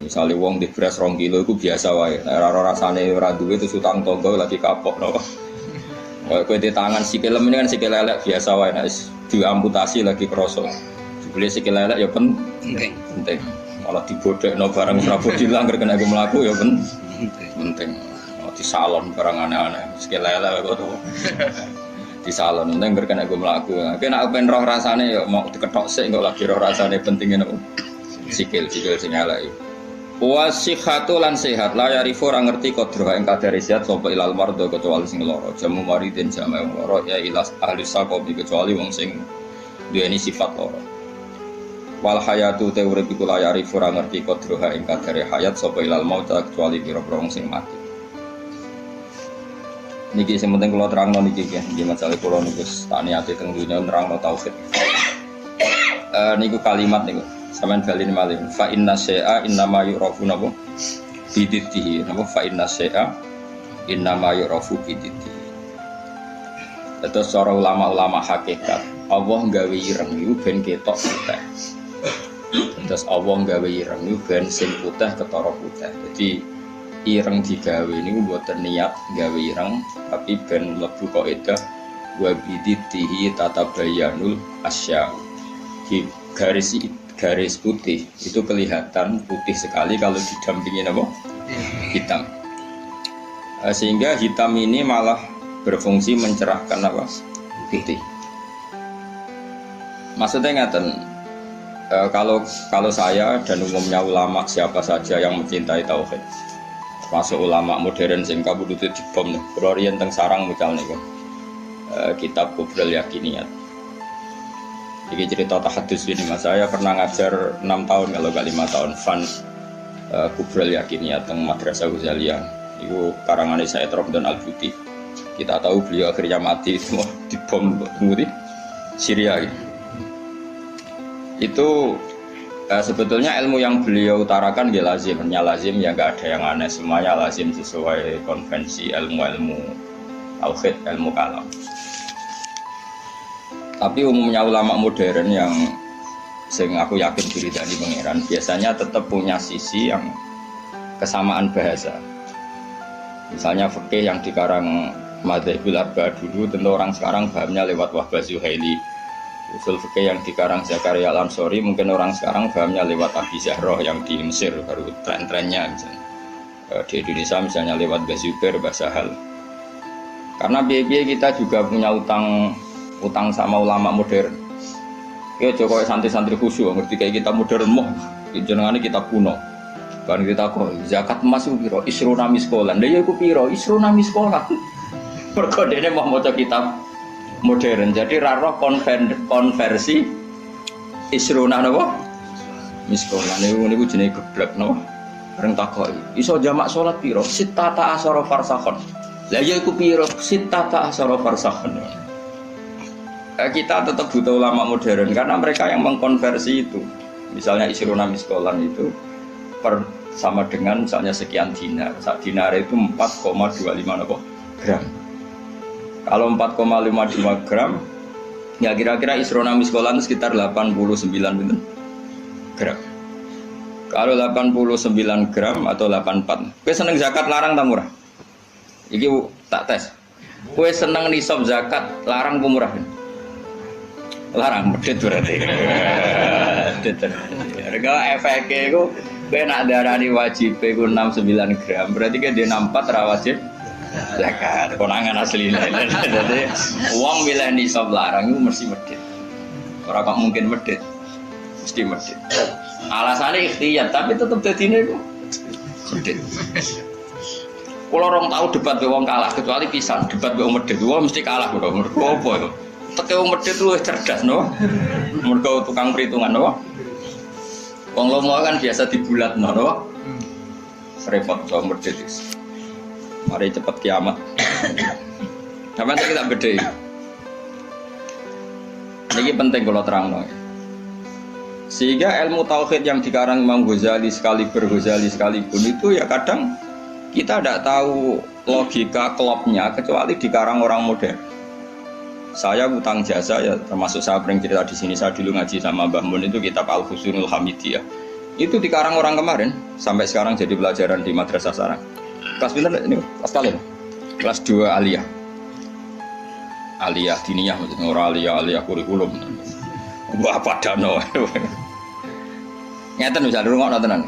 Misalnya wong di beras 2 kilo itu biasa wae. Ora rasane ora duwe terus utang tonggo lagi kapok napa. Kowe di tangan sikil ini kan sikil lelek biasa wae nek diamputasi lagi krasa. Dibeli sikil lelek ya penting. Malah dibodhekno barang Prabu dilanggar kena aku mlaku ya penting. Di salon barang aneh-aneh sikil lelek kok to. Di salon penting kena aku mlaku. Nek ben roh rasane ya mau diketok sik kok lagi roh rasane pentingnya nopo. Sikil sing elek. Wasihatu lan sehat la yarifu ora ngerti kodro ing kadare sehat sapa ilal mardo kecuali sing lara jamu maridin jamae lara ya ilas ahli sakobi kecuali wong sing duweni sifat lara wal hayatu te urip iku la yarifu ora ngerti kodro ing kadare hayat sapa ilal maut kecuali pira-pira wong sing mati niki sing penting kula terangno niki nggih masalah kula niku tak niate teng dunya nerangno tauhid niku kalimat niku sampean baleni malih fa inna syai'a innama yu'rafu napa bididdihi napa fa inna syai'a innama yu'rafu bididdihi. Terus cara ulama-ulama hakikat Allah gawe ireng niku ben ketok putih. Terus Allah gawe ireng niku ben sing putih ketara putih. Jadi ireng digawe niku mboten niat gawe ireng tapi ben mlebu kaidah wa bididdihi tatabayyanul asya. Garis putih itu kelihatan putih sekali kalau didampingi apa? Hitam. Sehingga hitam ini malah berfungsi mencerahkan apa? Putih. Maksudnya ngaten, kalau saya dan umumnya ulama siapa saja yang mencintai tauhid, termasuk ulama modern sing kabudute dibom berorientasi teng sarang mucal niku. Kitab Kubrul Yakiniyat. Ini cerita tahadus ini mas, saya pernah ngajar 6 tahun kalau gak 5 tahun Fan Kubrul Yakiniyat teng Madrasah Ghazaliyah. Itu karangan Said Romdan Al-Buti. Kita tahu beliau akhirnya mati semua dibom di Syria. Itu sebetulnya ilmu yang beliau utarakan dia lazimnya lazim ya nggak ada yang aneh, semuanya lazim sesuai konvensi ilmu-ilmu tauhid, ilmu kalam. Tapi umumnya ulama modern yang sing aku yakin diri dari pangeran biasanya tetap punya sisi yang kesamaan bahasa. Misalnya fikih yang dikarang Madzhabul Arba dulu tentu orang sekarang pahamnya lewat Wahbah Zuhaili. Usul fikih yang dikarang Zakaria Al-Ansori mungkin orang sekarang pahamnya lewat Abi Zahroh yang di Mesir baru tren-trennya misalnya. Di Indonesia misalnya lewat Bazubair, Basahal. Karena biaya kita juga punya utang sama ulama modern. Ya Jokowi santri-santri khusyuk ngerti kayak kita modern moh jenengane kita kuno. Kan kita kok zakat emas ku piro? Isruna miskolan. Lha ya iku piro? Isruna miskolan. Mergo dene mau maca kitab modern. Jadi ra roh konversi isruna napa? Miskolan niku jenenge geblek napa? Bareng takoki. Iso jamak salat piro? Sittata asyara farsakhon. Lah ya iku piro? Sittata asyara farsakhon. Kita tetap butuh ulama modern karena mereka yang mengkonversi itu. Misalnya isruna miskolan itu sama dengan misalnya sekian dinar. Dinar itu 4,25 gram. Kalau 4,52 gram, ya kira-kira isruna miskolan sekitar 89 gram. Kalau 89 gram atau 84. Kowe seneng zakat larang ta murah? Iki tak tes. Kowe seneng nisab zakat larang apa murah? Larang medhit berarti. Harga efeknya itu kena darani wajib itu 69 gram. Berarti kan dia 64 rawajib zakat. Konangan asli. Jadi uang milih nisab larang itu mesti medhit. Ora kok mungkin medhit. Mesti medhit. Alasannya ikhtiyar tapi tetap dadine itu medhit. Kalau orang tahu debat be wong kalah kecuali pisan debat be wong medhit wong mesti kalah kok. Mergo apa ya? Teke wong medhit luwih cerdas no. Mergo tukang perhitungan no. Wong lomo kan biasa dibulatno no. Repot wong medhit. Mari cepet kiamat. Sampeyan kita bedhe. Ini penting kalau terangno. Sehingga ilmu tauhid yang dikarang Imam Ghazali sekalipun itu ya kadang kita tidak tahu logika klopnya kecuali dikarang orang modern. Saya utang jasa ya termasuk saya sering cerita di sini, saya dulu ngaji sama Mbah Mun itu kitab Al-Husnul Hamidiyah. Itu dikarang orang kemarin, sampai sekarang jadi pelajaran di madrasah sarang. Kelas pinter ini, kelas kalian? Kelas 2 aliyah. Aliyah diniyah maksudnya, orang aliyah kurikulum. Wah padano. Ngeten bisa dirungok tenan.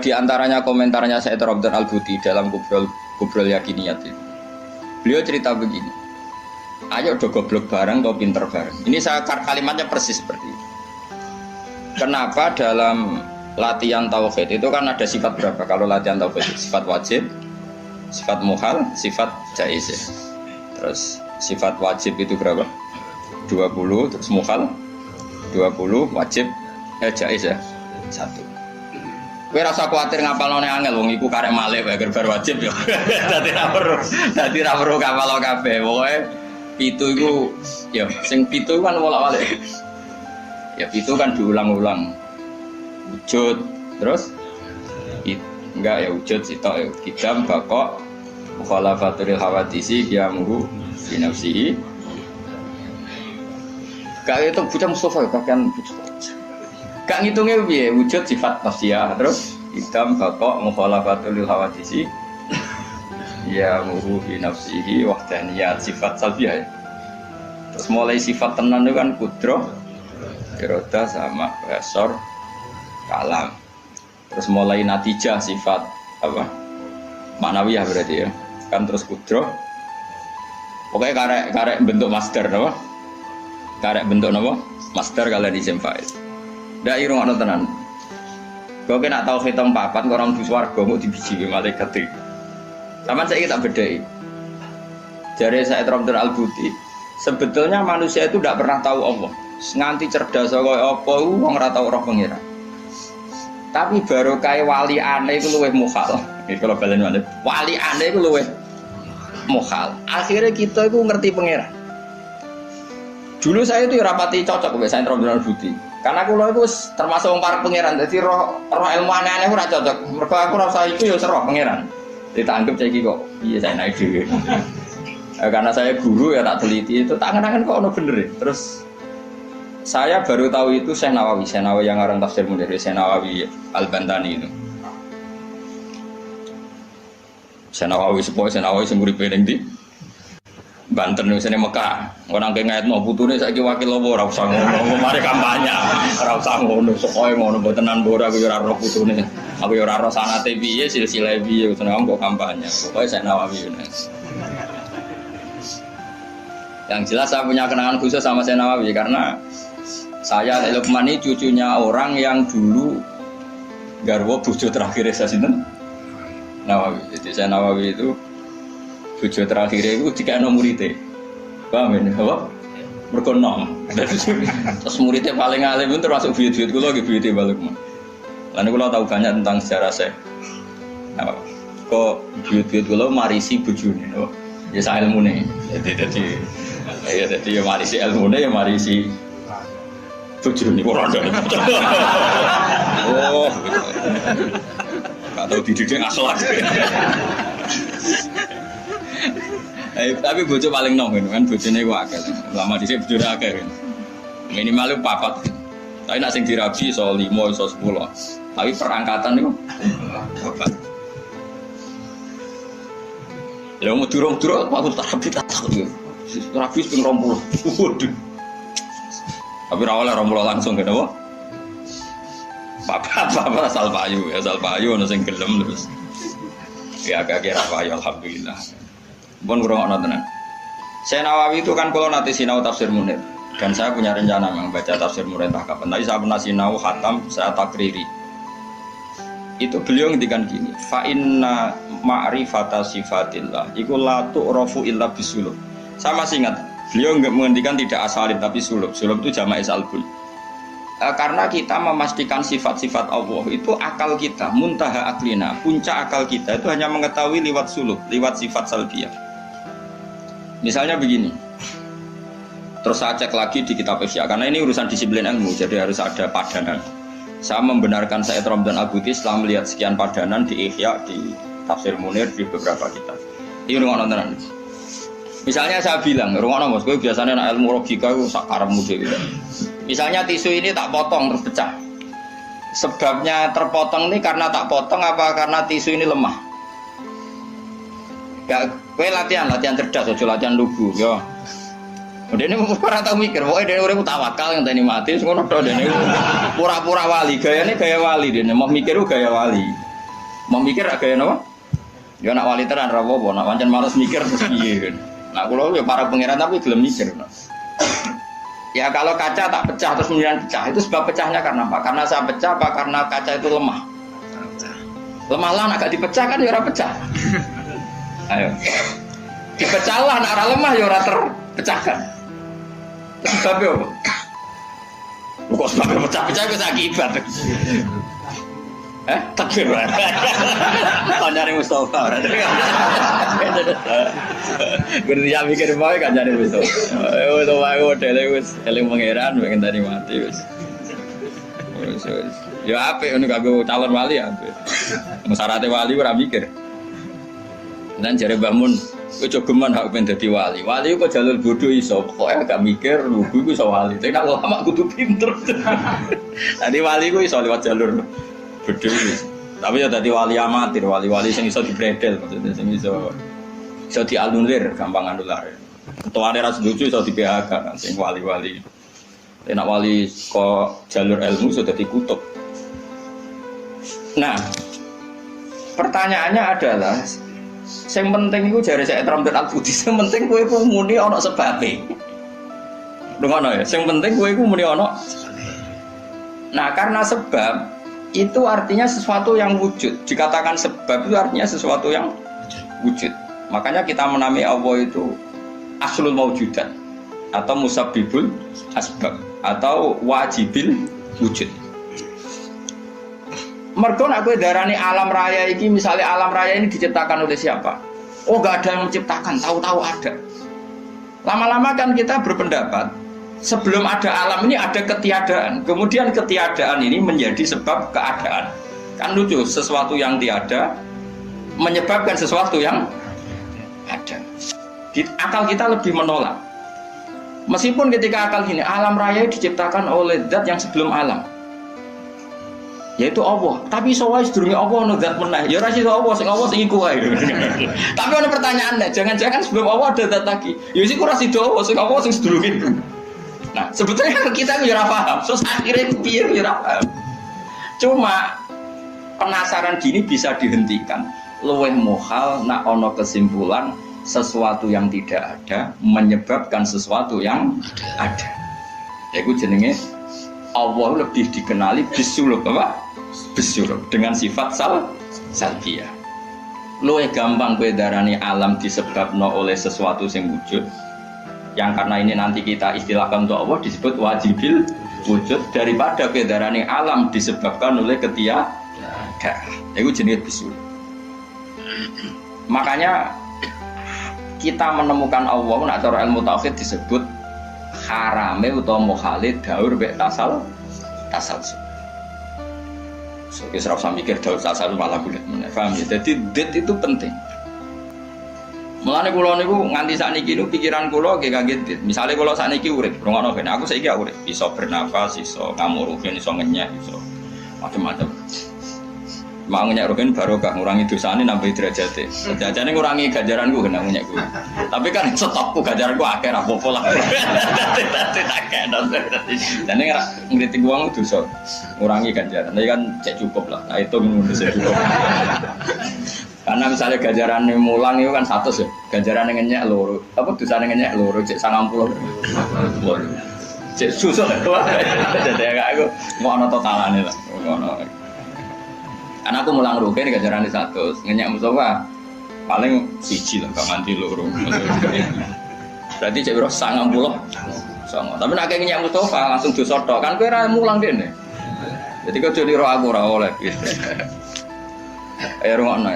Di antaranya komentarnya Said Robdan Al-Buti dalam Kubrul Yakiniyat itu. Beliau cerita begini. Ayo do goblok bareng atau pinter bareng. Ini saya kalimatnya persis seperti itu. Kenapa dalam latihan tauhid itu kan ada sifat berapa? Kalau latihan tauhid sifat wajib, sifat muhal, sifat jaiz. Terus sifat wajib itu berapa? 20, terus muhal 20, wajib jaiz ya 1. Kowe rasa kuwatir ngapalone angel wong iku karek malih wae bar wajib ya. Dadi ra perlu kapal kabeh. Pokoke 7 iku ya sing 7 kan bolak-balik. Ya 7 kan diulang-ulang. Wujud terus enggak ya wujud sitok ya kidam bakok mukhalafatul hawadisi qiyamuhu fi nafsihi. Kayak itu bocah Mustafa bahkan gak ngitungnya piye wujud sifat nafsiyah terus idam bakok mukhalafatul hawadisi ya muhu fi nafsihi wahdaniyat sifat salbiyah ya. Terus mulai sifat tenan itu kan kudroh iroda sama basor kalam. Terus mulai natijah sifat apa maknawiyah berarti ya kan terus kudroh pokoknya karek bentuk master apa karek bentuk apa master kalian isim fa'il. Ndak irung ana tenan. Kok nek tau hitung papat kok orang swarga kok dibiji malaikat iki. Saman saiki tak bedheki. Jare Said Robdan Al-Buti, sebetulnya manusia itu tidak pernah tahu Allah. Nganti cerdas kaya apa wong ora tau roh pengira. Tapi baru kaya wali aneh itu luwih mukhal. Iki kalau balen maneh. Wali aneh itu luwih mukhal. Akhirnya kita itu ngerti pengira. Dulu saya itu rapati cocok mbek Said Robdan Al-Buti. Karena aku itu termasuk wong para pangeran, jadi roh ilmu aneh-aneh ora cocok. Mergo aku rasa iku ya roh pangeran. Ditanggep saiki kok iya saya naik dhewe. Karena saya guru ya tak teliti itu tangan-tangan kok ono bener ya. Terus saya baru tahu itu Syekh Nawawi yang ngarang tafsir Munir, Syekh Nawawi Al-Bantani itu. Syekh Nawawi sing uripe ning ndi? Banten wis ning Mekah. Ora nang ngait mau putune saiki wakil apa ora usah ngono. Mari kampanye. Ora usah ngono, sokoe ngono mbotenan mbora aku ya ora roh putune. Aku ya ora roh sanate piye, silsilah piye, seneng kok kampanye. Pokoke Syekh Nawawi ini. Yang jelas saya punya kenangan khusus sama Syekh Nawawi karena saya Lukman ini cucunya orang yang dulu garwa bojo terakhir saya sinten Nawawi. Jadi Syekh Nawawi itu bojo terakhir itu jika ana muridé. Paham ya? Apa? Mergo nom. Terus muridé paling alim pun termasuk buyut-buyut kula nggih buyute balik. Lan kula tahu banyak tentang sejarah Syekh. Apa? Kok buyut-buyut kula marisi bojone, no? Ya sak ilmune. Jadi ya marisi ilmune ya marisi bojone ora ndane. Oh. Gak tahu dididik akhlak. Tapi bojo paling nom kan bojone ku akeh. Lama dhisik bojone akeh. Minimal 4. Tapi nek sing dirabi iso 5 iso 10. Tapi perangkatan niku 4. Lha mau durung-durung waktu terapi tak tahu. Terapi ping 20. Waduh. Tapi ra oleh 20 langsung kan apa? Bapak asal payu ana sing gelem terus. Ya agak kira payu alhamdulillah. Pun kurang tenan. Syekh Nawawi itu kan kalau nanti sinau tafsir Munir dan saya punya rencana membaca tafsir Munir entah kapan. Tapi saya pernah sinau khatam saya takriri. Itu beliau ngendikan gini, fa inna ma'rifata sifatillah iku la tu'rafu illa bisulub. Saya masih ingat, beliau menghentikan tidak asalib tapi sulub. Sulub itu jama'i salbul. Karena kita memastikan sifat-sifat Allah itu akal kita, muntaha aklina, puncak akal kita itu hanya mengetahui lewat sulub, lewat sifat salbiyah. Misalnya begini, terus saya cek lagi di kitab Ihya, karena ini urusan disiplin ilmu, jadi harus ada padanan. Saya membenarkan Said Robdan Al-Buti setelah melihat sekian padanan di Ihya, di Tafsir Munir, di beberapa kitab. Ini rumah nontonan. Misalnya saya bilang, rumah nonton, gue biasanya ilmu logika itu sakaram muda gitu. Misalnya tisu ini tak potong terus pecah. sebabnya terpotong ini karena tak potong apa karena tisu ini lemah? Ya, kowe latihan cerdas, aja latihan lugu, yo. Dene ora tau mikir, pokoke dene urip tawakal ngenteni mati, ngono tok dene. Pura-pura wali, gayane gaya wali dene, mau mikir gaya wali. Mau mikir gaya napa? Ya nak wali tenan ra apa-apa, nak pancen males mikir terus piye. Nak kula ya para pangeran tapi gelem mikir. Ya kalau kaca tak pecah terus kemudian pecah, itu sebab pecahnya karena apa? Karena saya pecah apa karena kaca itu lemah? Lemah lah, agak dipecah kan ya ora pecah. Ayo. Dipecah lah, nak ora lemah ya ora terpecahkan. Sebabnya apa? Kok sebabnya pecah-pecah itu akibat. Takbir. Kancane Mustafa. Berarti ya mikir bae kancane Mustafa. Itu wae modele wis eling pangeran pengen tadi mati wis. Ya apik ngono kanggo calon wali ya apik. Syaratnya wali ora mikir. Dan jare Mbah Mun, kowe jogeman hak ben dadi wali. Wali kok jalur bodoh iso, pokoke gak mikir lugu iku iso wali. Tapi nek ulama kudu pinter. Tadi wali ku iso lewat jalur bodoh iki. Tapi ya dadi wali amatir, wali-wali sing iso dibredel, maksudnya sing iso dianulir, gampang anular. Ketuane ra setuju iso di PHK kan sing wali-wali. Nek wali kok jalur ilmu iso dadi kutub. Nah, pertanyaannya adalah yang penting itu jari saya Ramdan Al-Budi. Yang penting gue itu muni ono sebabnya. Dengono ya. Yang penting gue itu muni ono. Nah karena sebab itu artinya sesuatu yang wujud. Dikatakan sebab itu artinya sesuatu yang wujud. Makanya kita menamai Allah itu aslul mawjudat atau musabbibul asbab atau wajibil wujud. Mergo nek kowe darani alam raya iki, misalnya alam raya ini diciptakan oleh siapa? Oh, enggak ada yang menciptakan, tahu-tahu ada. Lama-lama kan kita berpendapat sebelum ada alam ini ada ketiadaan. Kemudian ketiadaan ini menjadi sebab keadaan. Kan lucu, sesuatu yang tiada menyebabkan sesuatu yang ada. Akal kita lebih menolak. Meskipun ketika akal gini, alam raya diciptakan oleh zat yang sebelum alam, yaitu Allah. Tapi soalnya sedurunge Allah ono zat meneh. Ya ora iso Allah, sing Allah sing iku wae. Tapi ono pertanyaannya, jangan-jangan sebelum Allah ada zat lagi. Ya sik ora sida Allah, sing Allah sing sedurunge iku. Nah, sebetulnya kita ya ora paham. Terus akhirnya piye ya ora paham. Cuma penasaran gini bisa dihentikan. Luwih mohal nak ono kesimpulan sesuatu yang tidak ada menyebabkan sesuatu yang ada. Iku jenenge Allah lebih dikenali bisuluk apa? Bisuluk dengan sifat salbiyah. Luwih gampang kowe darani alam disebabno oleh sesuatu yang wujud. Yang karena ini nanti kita istilahkan untuk Allah disebut wajibil wujud daripada kowe darani alam disebabkan oleh ketiadaan. Itu jenis bisuluk. Makanya kita menemukan Allah nak cara ilmu tauhid disebut harame utawa muhalid daur mek tasal. So, kita serap mikir daur tasal malah bulat meneh. Paham ya? Jadi det itu penting. Mulane kula niku nganti sakniki niku pikiran kula nggih kaget dit. Misale kula sakniki urip, rungono ben aku saiki urip, iso bernafas, iso ngamuk, iso ngenyek, iso macam-macam. Mau ngenyek rogen barokah ngurangi dosane nambah derajate. Jajane ngurangi ganjaranku kena ngenyek kuwi. Tapi kan stokku ganjaranku akeh ra apa-apa lah. Dene ora ngritik wong dosa. Ngurangi ganjaran. Tapi kan cek cukup lah. Nah itu ngono sik cukup. Karena misalnya ganjarane mulang itu kan 100 ya. Ganjarane ngenyek loro. Apa dosane ngenyek loro cek 90. Cek susah lah. Jadi aku mau ana totalane lah. Ngono. Karena aku mulang rugen ganjaran di 100, ngenyak Mustafa paling siji lah, gak nganti loro. Berarti cek biro 90 sama. Tapi nak kayak ngenyak Mustafa langsung disotok kan kue mulang dene. Jadi kau jadi roh aku ora oleh. Ayo rungokno.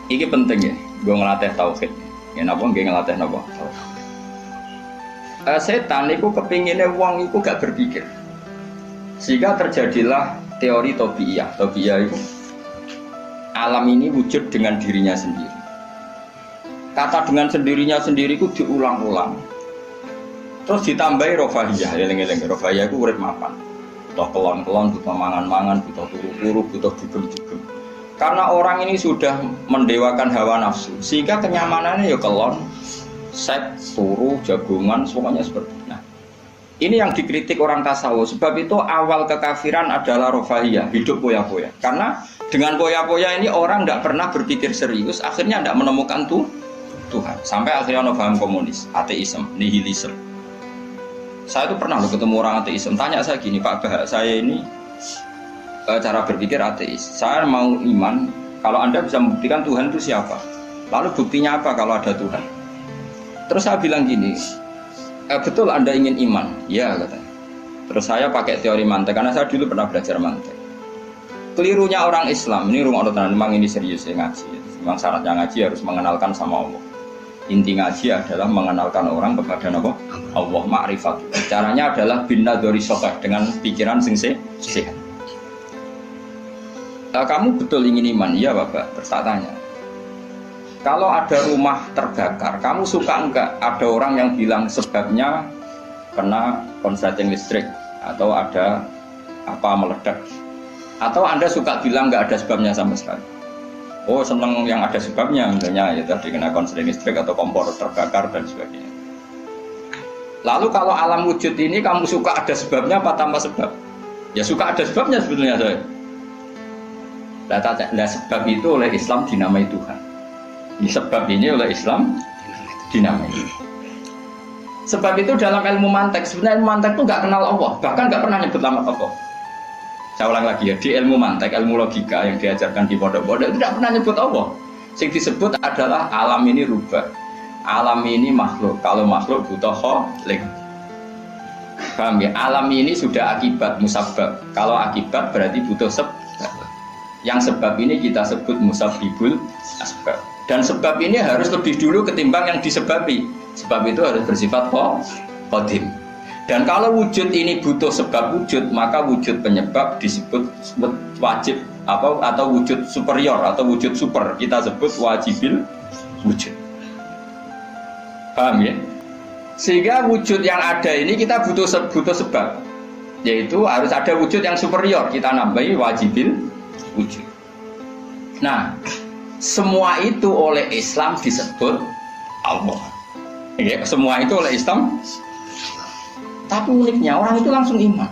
Iki penting ya, gue ngelatih tauhid. Ya napa nggih ngelatih napa? Setan itu kepinginnya wong itu gak berpikir. Sehingga terjadilah teori tobiyah. Tobiyah itu alam ini wujud dengan dirinya sendiri. Kata dengan sendirinya sendiri itu diulang-ulang. Terus ditambahi rofahiyah. Eleng-eleng rofahiyah itu urip mapan. butuh kelon-kelon, butuh mangan-mangan, butuh turu-turu, butuh dugem-dugem. Karena orang ini sudah mendewakan hawa nafsu, sehingga kenyamanannya ya kelon, seks, turu, jagungan, semuanya seperti itu. Nah, ini yang dikritik orang tasawuf. Sebab itu awal kekafiran adalah rofahiyah, hidup poya-poya. Karena dengan poya-poya ini orang tidak pernah berpikir serius, akhirnya tidak menemukan Tuhan. Sampai akhirnya paham komunis, ateisme, nihilisme. Saya itu pernah ketemu orang ateisme, tanya saya gini, Pak Bah, saya ini cara berpikir ateis. Saya mau iman, kalau Anda bisa membuktikan Tuhan itu siapa? Lalu buktinya apa kalau ada Tuhan? Terus saya bilang gini, betul Anda ingin iman? Ya katanya. Terus saya pakai teori mantek, karena saya dulu pernah belajar mantek. Kelirunya orang Islam, ini rumah orang memang ini serius ya ngaji. Memang syaratnya ngaji harus mengenalkan sama Allah. Inti ngaji adalah mengenalkan orang kepada Allah, ma'rifat. Caranya adalah binna dori sokah, dengan pikiran sing sehat. Kamu betul ingin iman? Iya Bapak. Terus tak tanya, kalau ada rumah terbakar, kamu suka enggak ada orang yang bilang sebabnya kena konsleting listrik atau ada apa meledak? Atau Anda suka bilang enggak ada sebabnya sama sekali? Oh seneng yang ada sebabnya, misalnya ya tadi kena konsleting listrik atau kompor terbakar dan sebagainya. Lalu kalau alam wujud ini kamu suka ada sebabnya apa tanpa sebab? Ya suka ada sebabnya sebetulnya saya. Nah sebab itu oleh Islam dinamai Tuhan. Sebab ini oleh Islam dinamai. Sebab itu dalam ilmu mantek, sebenarnya ilmu mantek itu nggak kenal Allah, bahkan nggak pernah nyebut nama Allah. Saya ulang lagi ya, di ilmu mantek, ilmu logika yang diajarkan di pondok-pondok itu tidak pernah nyebut Allah. Yang disebut adalah alam ini rubah, alam ini makhluk. Kalau makhluk butuh kholik. Paham ya? Alam ini sudah akibat musabab. Kalau akibat berarti butuh sebab. Yang sebab ini kita sebut musabbibul asbab. Dan sebab ini harus lebih dulu ketimbang yang disebabi. Sebab itu harus bersifat qadim. Dan kalau wujud ini butuh sebab wujud, maka wujud penyebab disebut wajib atau wujud superior atau wujud super. Kita sebut wajibil wujud. Paham ya? Sehingga wujud yang ada ini kita butuh sebab. Yaitu harus ada wujud yang superior. Kita nambahi wajibil wujud. Nah, semua itu oleh Islam disebut Allah. Ya, semua itu oleh Islam. Tapi uniknya orang itu langsung iman.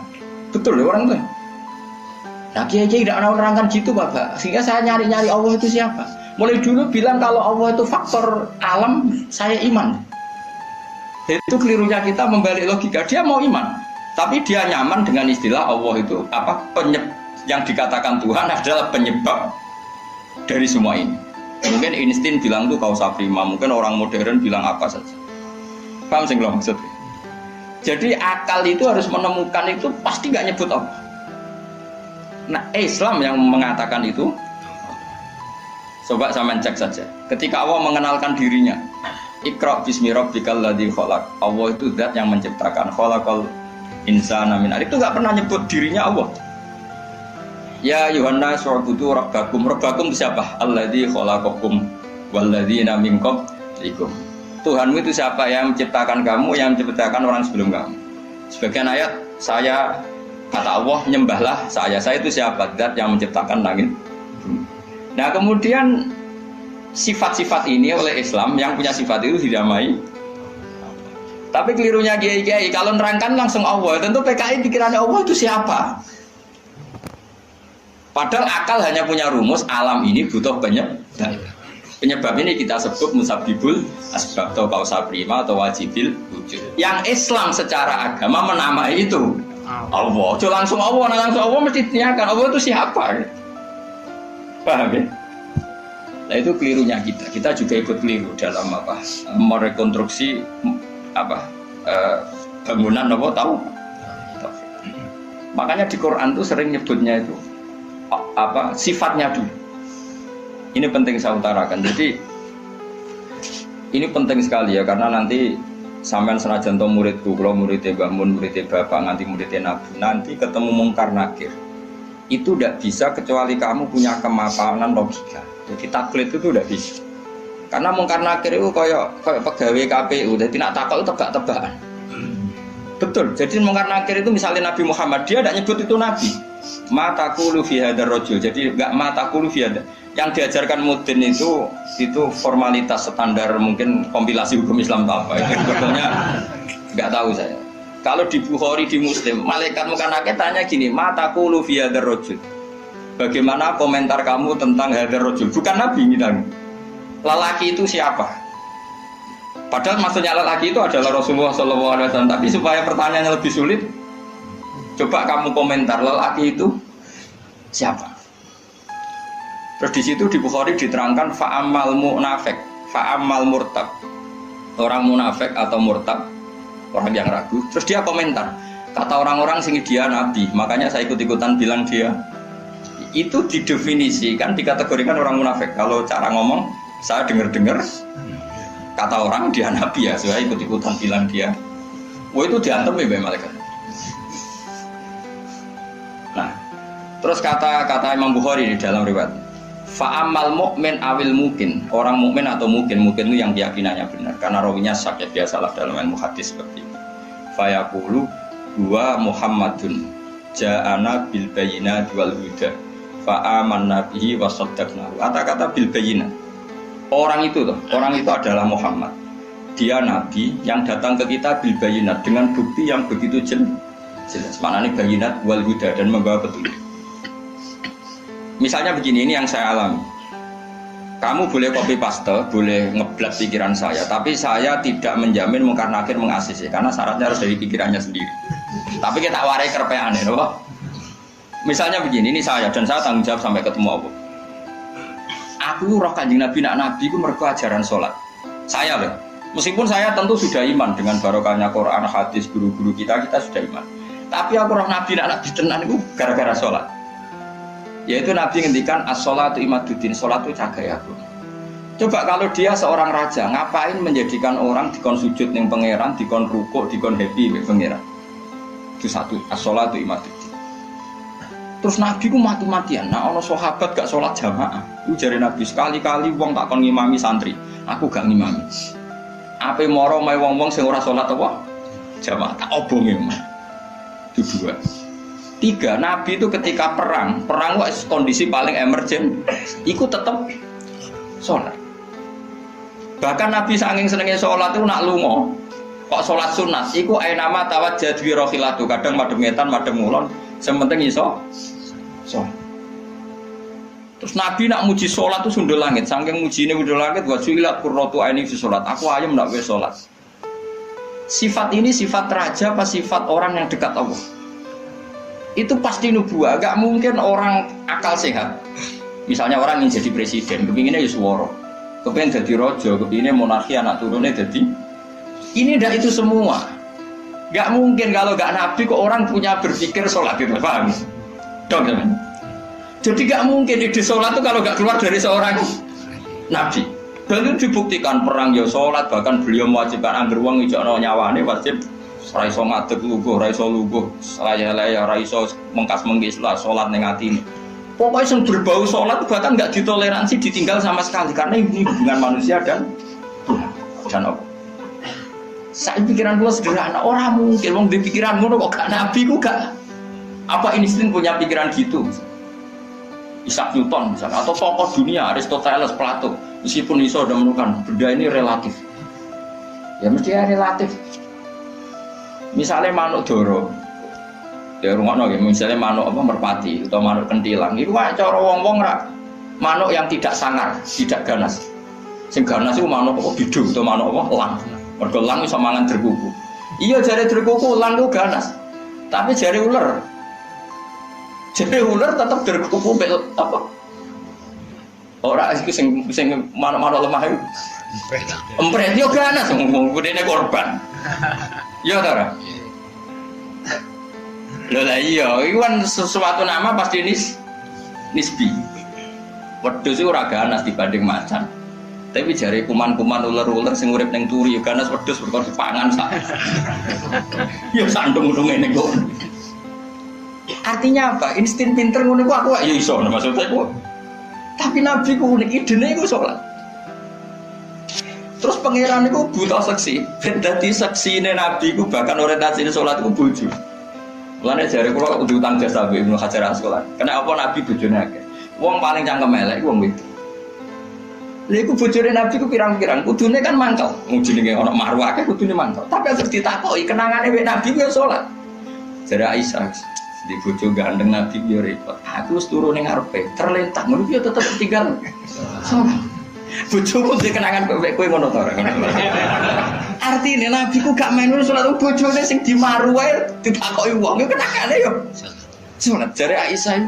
Betul ya orang itu. Nah, kiai-kiai tidak menerangkan gitu Bapak. Sehingga saya nyari-nyari Allah itu siapa. Mulai dulu bilang kalau Allah itu faktor alam, saya iman. Itu kelirunya kita membalik logika. Dia mau iman, tapi dia nyaman dengan istilah Allah itu apa? Yang dikatakan Tuhan adalah penyebab dari semua ini. Mungkin Einstein bilang itu kausa prima, mungkin orang modern bilang apa saja. Paham sih kalau maksudnya? Jadi akal itu harus menemukan itu pasti nggak nyebut Allah. Nah Islam yang mengatakan itu. Coba sama cek saja. Ketika Allah mengenalkan dirinya, Iqra bismi rabbikal ladzi khalaq. Allah itu zat yang menciptakan. Khalaqal insana min 'alaq. Itu nggak pernah nyebut dirinya Allah. Ya Yuhanna su'budu rabbakum. Rabbakum siapa? Alladzi khalaqakum walladzina min qablikum. Tuhanmu itu siapa? Yang menciptakan kamu, yang menciptakan orang sebelum kamu. Sebagian ayat saya kata Allah nyembahlah saya itu siapa? Zat yang menciptakan langit bumi. Nah kemudian sifat-sifat ini oleh Islam yang punya sifat itu dinamai. Tapi kelirunya kiai-kiai kalau nerangkan langsung Allah, tentu PKI pikirannya Allah itu siapa? Padahal akal hanya punya rumus alam ini butuh penyebab. Penyebab ini kita sebut musabbibul asbab atau kausa prima atau wajibil wujud. Yang Islam secara agama menamai itu Allah. Cuma langsung Allah mesti ditanyakan Allah itu siapa? Paham ya? Nah itu kelirunya kita. Kita juga ikut keliru dalam apa? Merekonstruksi bangunan apa tahu? Makanya di Quran tuh sering nyebutnya itu apa sifatnya dulu. Ini penting saya utarakan. Jadi ini penting sekali ya karena nanti sampean senajan to muridku, kalau muridnya Mbah Mun, muridnya Bapak, nganti muridnya Nabi, nanti ketemu mungkar nakir. Itu tidak bisa kecuali kamu punya kemapanan logika. Jadi taklid itu tidak bisa. Karena mungkar nakir itu kayak pegawai KPU, jadi nak takut itu tebak-tebakan. Betul. Jadi mungkar nakir itu misalnya Nabi Muhammad, dia tidak nyebut itu Nabi. Mataku fi hadzal rajul. Jadi enggak mataku fi hadzal. Yang diajarkan mudin itu formalitas standar mungkin kompilasi hukum Islam apa. Itu sebetulnya enggak tahu saya. Kalau di Bukhari di Muslim, malaikat mungkar nakir tanya gini, mataku fi hadzal rajul. Bagaimana komentar kamu tentang hadzal rajul? Bukan Nabi bilang. Lelaki itu siapa? Padahal maksudnya lelaki itu adalah Rasulullah SAW. Tapi supaya pertanyaannya lebih sulit, coba kamu komentar lelaki itu siapa? Terus di situ di Bukhari diterangkan fa'amal munafik, fa'amal murtab. Orang munafik atau murtab, orang yang ragu. Terus dia komentar, kata orang-orang sini dia nabi, makanya saya ikut-ikutan bilang dia. Itu didefinisikan, dikategorikan orang munafik. Kalau cara ngomong, saya dengar-dengar kata orang dia nabi ya, saya ikut-ikutan bilang dia. Wah itu diantem ya malaikat. Nah, terus kata Imam Bukhari di dalam riwayat, fa'amal mu'min awil mungkin, orang mukmin atau mungkin itu yang keyakinannya benar, karena rawinya syak ya, biasalah dalam ilmu hadis seperti itu. Fayaqulu huwa Muhammadun ja'ana bil bayyinati wal huda fa'amanna bihi wa saddaqnahu. Kata-kata bil bayyinah. Orang itu adalah Muhammad. Dia nabi yang datang ke kita bil bayyinat dengan bukti yang begitu jelas. Maknanya bayyinat wal huda dan membawa petunjuk. Misalnya begini, ini yang saya alami. Kamu boleh copy paste, boleh ngeblat pikiran saya, tapi saya tidak menjamin mungkar nakir mengasisi karena syaratnya harus dari pikirannya sendiri. Tapi kita warai kerpeane, loh. Misalnya begini, ini saya dan saya tanggung jawab sampai ketemu Allah. Aku roh Kanjeng Nabi, nak Nabi itu mergo ajaran sholat. Saya loh, meskipun saya tentu sudah iman dengan barokahnya Quran, hadis, guru-guru kita sudah iman. Tapi aku roh Nabi, nak Nabi tenan itu gara-gara sholat. Yaitu Nabi ngendikan as-sholatu imaduddin, sholat itu cagai aku. Coba kalau dia seorang raja, ngapain menjadikan orang dikon sujud ning pangeran, dikon rukuk, dikon happy ning pangeran? Itu satu, as-sholatu imaduddin. Terus Nabi ku mati-matian. Nah, ono sahabat gak sholat jamaah. Itu jari Nabi sekali-kali wong tak kon ngimami santri. Aku gak ngimami. Ape moro mae wong-wong sing ora sholat apa? Jamaah tak obonge. Itu dua. Tiga, Nabi itu ketika perang wis kondisi paling emergen, iku tetep sholat. Bahkan Nabi saking senenge sholat itu nak lunga. Kok sholat sunat? Iku ainama tawajjah bi rohilatu. Kadang madhep ngetan, madhep ngulon. Sementing iso sholat. Terus Nabi nak muji sholat itu sundul langit. Saking mujine sundul langit, wa ju'ilat qurratu aini fi sholat. Aku ayem nak wis sholat. Sifat ini sifat raja apa sifat orang yang dekat Allah? Itu pasti nubuah. Gak mungkin orang akal sehat. Misalnya orang ingin jadi presiden, kepinginnya ya suwara. Kepingin jadi raja, kepinginnya monarki anak turunnya jadi. Ini ndak itu semua. Gak mungkin kalau gak Nabi kok orang punya berpikir sholat itu, paham? Dong, teman. Jadi gak mungkin ide sholat itu kalau gak keluar dari seorang Nabi. Dan itu dibuktikan perang ya sholat, bahkan beliau mewajibkan angger wong ijakno nyawane wajib raiso ngadeg luguh, raiso luguh, selaya-laya, raiso mengkas-mengkis lah sholat ning atine. Pokoknya yang berbau sholat bahkan gak ditoleransi ditinggal sama sekali karena ini hubungan manusia dan Allah. Saya pikiran gue sederhana, orang mungkin wong di pikiran ngono kok gak Nabi ku gak. Apa insting punya pikiran gitu? Isaac Newton misalnya, atau tokoh dunia Aristoteles, Plato, meskipun iso udah menemukan benda ini relatif. Ya mesti ya relatif. Misalnya manuk doro, ya rumahno ya, misalnya manuk apa merpati atau manuk kentilang, itu kan cara wong-wong rak manuk yang tidak sangar, tidak ganas. Sing ganas itu manuk apa bidung atau manuk apa elang. Mergo elang iso mangan derkuku. Iya jare derkuku elang ku ganas. Tapi jare ular. Jare ular tetap derkuku apa? Ora iki sing manuk-manuk lemah iku. Empret yo ganas ngomong kudene korban. Iya ta ora? Lho lah iya, iku kan sesuatu nama pasti nisbi. Wedhus iku ora ganas dibanding macan. Tapi jari kuman-kuman ular-ular sing urip ning turi ya ganas wedhus perkara dipangan sak. Ya sandung-sandung ngene kok. Artinya apa? Insting pinter ngono iku aku ya iso maksudnya iku. Tapi Nabi ku unik idene iku salat. Terus pangeran itu buta seksi. Dadi seksine Nabi ku bahkan orientasine salat ku bojo. Mulane jare kula kudu utang jasa Ibnu Hajar Asqalani. Karena apa Nabi bojone akeh. Wong paling cangkem elek wong wedok. Lha iku bojone Nabi ku pirang-pirang, kudune kan mangkel. Wong jenenge ana marwah akeh kudune mangkel. Tapi harus ditakoki kenangane wek Nabi ku salat. Jare Aisyah, di bojo gandeng Nabi yo repot. Aku wis turu ning ngarepe, terlentang ngono yo tetep tinggal. Salat. Bojoku sing kenangan kowe ngono to ora. Artine Nabi ku gak main salat bojone sing dimaru wae ditakoki wong yo kenangane yo. Salat jare Aisyah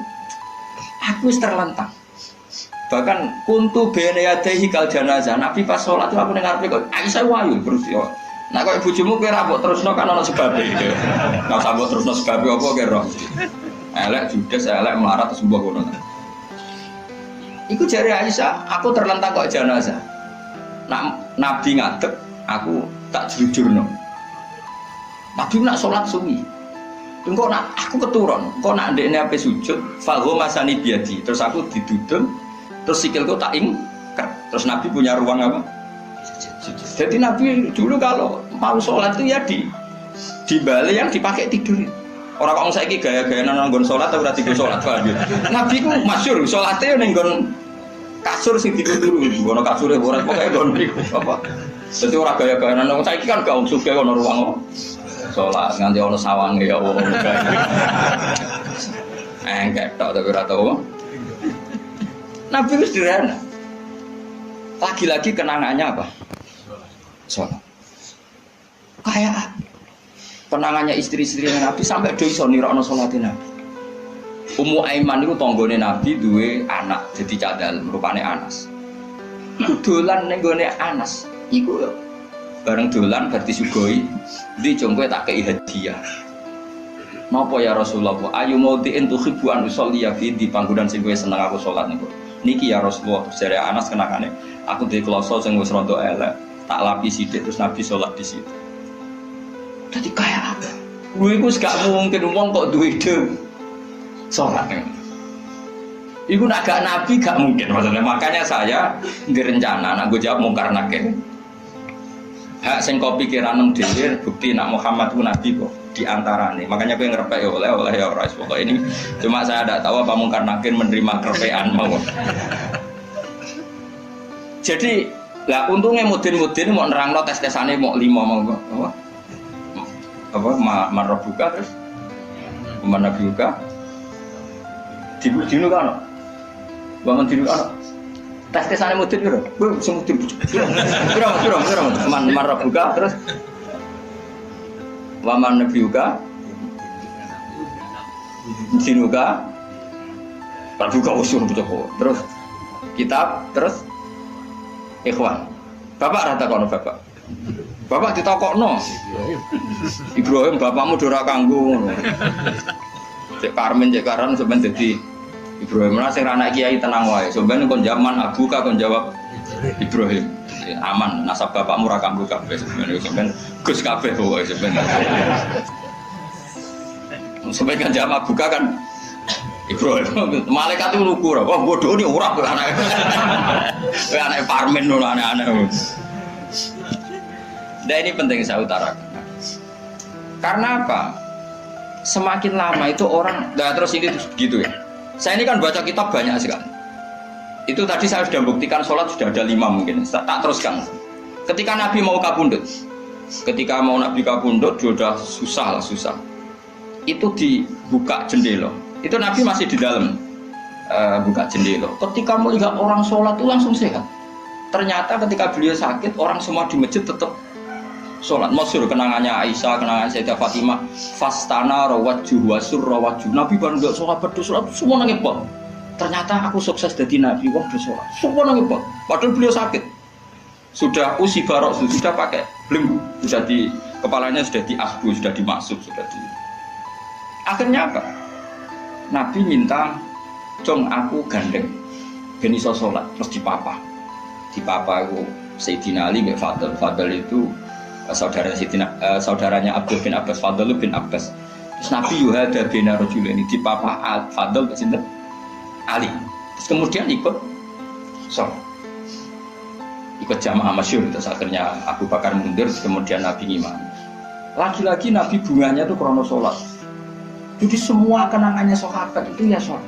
aku wis terlentang. Bahkan kuntu bene yadehi kal janazah. Nabi pas salat aku ning ngarepe kok Aisyah wayu terus yo. Nah kok bojomu kowe ra mbok terusno kan ana sebabe iki. Nek sambok terusno sebabe apa kira? Elek judes elek melarat terus mbok ngono. Iku jari Aisyah, aku terlentang kok jenazah. Nabi ngadeg, aku tak jujurno. Nabi nak sholat suwi. Engko nak aku keturun, kok nak ndekne ape sujud, falhu masani biadi. Terus aku didudung, terus sikilku tak ingkat. Terus Nabi punya ruang apa? Jadi Nabi dulu kalau mau sholat itu ya di balik yang dipakai tidur. Orang kok saiki gaya-gaya nang nggon salat ora tidur salat wae. Nabi ku masyhur salate ning nggon kasur sing dituturu, ngono kasure ora pokoke nggon apa. Dadi ora gaya-gaya nang saiki kan gak sugih ono ruang salat nganti ono sawange ya Allah. Ketok tapi ora tau. Nabi wis sederhana. Lagi-lagi kenangannya apa? Salat. Kayak penangannya istri-istri Nabi sampai do iso nirakno salate Nabi. Ummu Aiman niku tanggane Nabi duwe anak jadi cadal rupane Anas. Iku dolan ning gone Anas. Iku bareng dolan berarti sugoi. Ndi jongkoe tak kei hadiah. Napa ya Rasulullah? Ayu mautiin tuhibbu an usolli fi di panggonan sing kowe seneng aku salat niku. Niki ya Rasulullah, jare Anas kenakane. Aku duwe kloso sing wis rada elek. Tak lapis sithik terus Nabi salat di situ. Jadi kayak apa? Gue itu gak mungkin uang kok duit itu sholat. Iku nak gak Nabi gak mungkin maksudnya. Makanya saya direncana, nak gue jawab mungkar nakir. Hak sing kau pikiran dewi bukti nak Muhammad itu Nabi kok diantaranya. Makanya gue ngerepek oleh ya orang pokok ini. Cuma saya tidak tahu apa mungkar nakir menerima kerepean mau. Jadi lah untungnya mudin-mudin mau nerangno tes-tesane mau 5 mau apa marbuka terus mana buka dinu kan bangun dinu kan tes-tesane mudin piro sing mudin piro marbuka terus waman nabiuka dinuka marbuka usul betul terus kitab terus ikhwan bapak rata kono bapak ditakokno Ibrahim bapakmu dora kanggo cek Karmen cek Karan sampeyan dadi Ibrahim lah sing anak kiai tenang wae sampeyan kon zaman abuka kon jawab Ibrahim aman nasab bapakmu ra kanggo kabeh sampeyan Gus kabeh pokoke sampeyan sampeyan kan jawab abuka kan Ibrahim malaikat itu lugu wah bodoh ini ora anak anak Parmen lho anak-anak. Nah ini penting saya utarakan. Karena apa? Semakin lama itu orang, nah terus ini gitu ya. Saya ini kan baca kitab banyak sekali. Itu tadi saya sudah buktikan sholat sudah ada 5 mungkin. Tak teruskan. Ketika Nabi mau kabundut, Nabi kabundut sudah susah. Itu dibuka jendela. Itu Nabi masih di dalam buka jendela. Ketika melihat orang sholat itu langsung sehat. Ternyata ketika beliau sakit, orang semua di masjid tetap sholat. Masyhur kenangannya Aisyah, kenangan Sayyidah Fatimah. Fastana rawajjuh wasur rawajjuh. Nabi baru nggak sholat berdoa semua nangis bang. Ternyata aku sukses jadi Nabi, wong berdoa semua nangis bang. Padahal beliau sakit. Sudah usi barok, sudah pakai belenggu, sudah di kepalanya sudah diasbu, sudah dimaksud, sudah di. Akhirnya apa? Nabi minta, "Cung aku gandeng, ben iso sholat." Terus dipapa itu Sayyidina Ali bin Fadl itu saudaranya Abdul bin Abbas, Fadl bin Abbas. Terus Nabi yuhada bina rajulaini dipapa Fadl sinten Ali. Terus kemudian ikut sholat. ikut jamaah masyhur, terus akhirnya Abu Bakar mundur, kemudian Nabi ngimami. Lagi-lagi Nabi bunganya itu krono sholat. Jadi semua kenangannya sahabat itu ya sholat.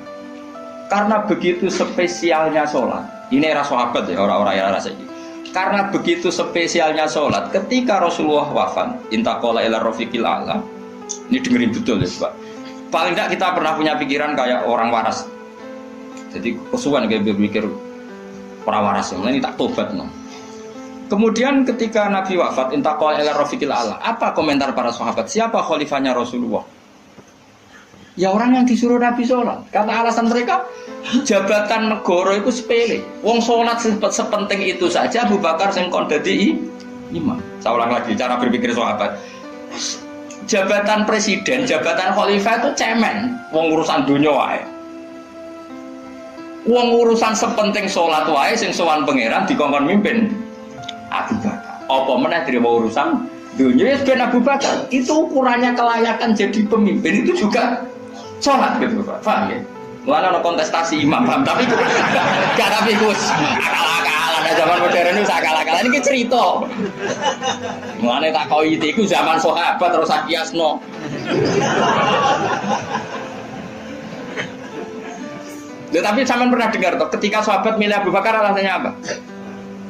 Karena begitu spesialnya sholat. Ini era sahabat ya, orang-orang era rasa ini. Karena begitu spesialnya sholat, ketika Rasulullah wafat, intaqala ila rafiqil a'la. Ini dengerin betul ya Pak. Paling tidak kita pernah punya pikiran kayak orang waras. Jadi kesuwan kayak berpikir orang waras, ini tak tobat no. Kemudian ketika Nabi wafat, intaqala ila rafiqil a'la. Apa komentar para sahabat? Siapa khalifahnya Rasulullah? Ya orang yang disuruh Nabi sholat. Kata alasan mereka, jabatan negara itu sepele. Wong sholat sepenting itu saja Abu Bakar sing kon dadi imam. Saya ulang lagi cara berpikir sahabat. Jabatan presiden, jabatan khalifah itu cemen. Wong urusan dunia wae. Wong urusan sepenting sholat wae sing sowan pangeran dikongkon mimpin Abu Bakar. Apa meneh terima urusan dunia ben Abu Bakar. Itu ukurannya kelayakan jadi pemimpin itu juga sholat gitu Pak, paham ya? Mulanya ada kontestasi imam, paham? Tapi gak tapi Gus akal-akalan, zaman modern itu akal-akalan, ini cerita mulanya tak kau itu zaman sahabat terus akiasno tapi zaman pernah dengar toh, ketika sahabat milih Abu Bakar alasannya apa?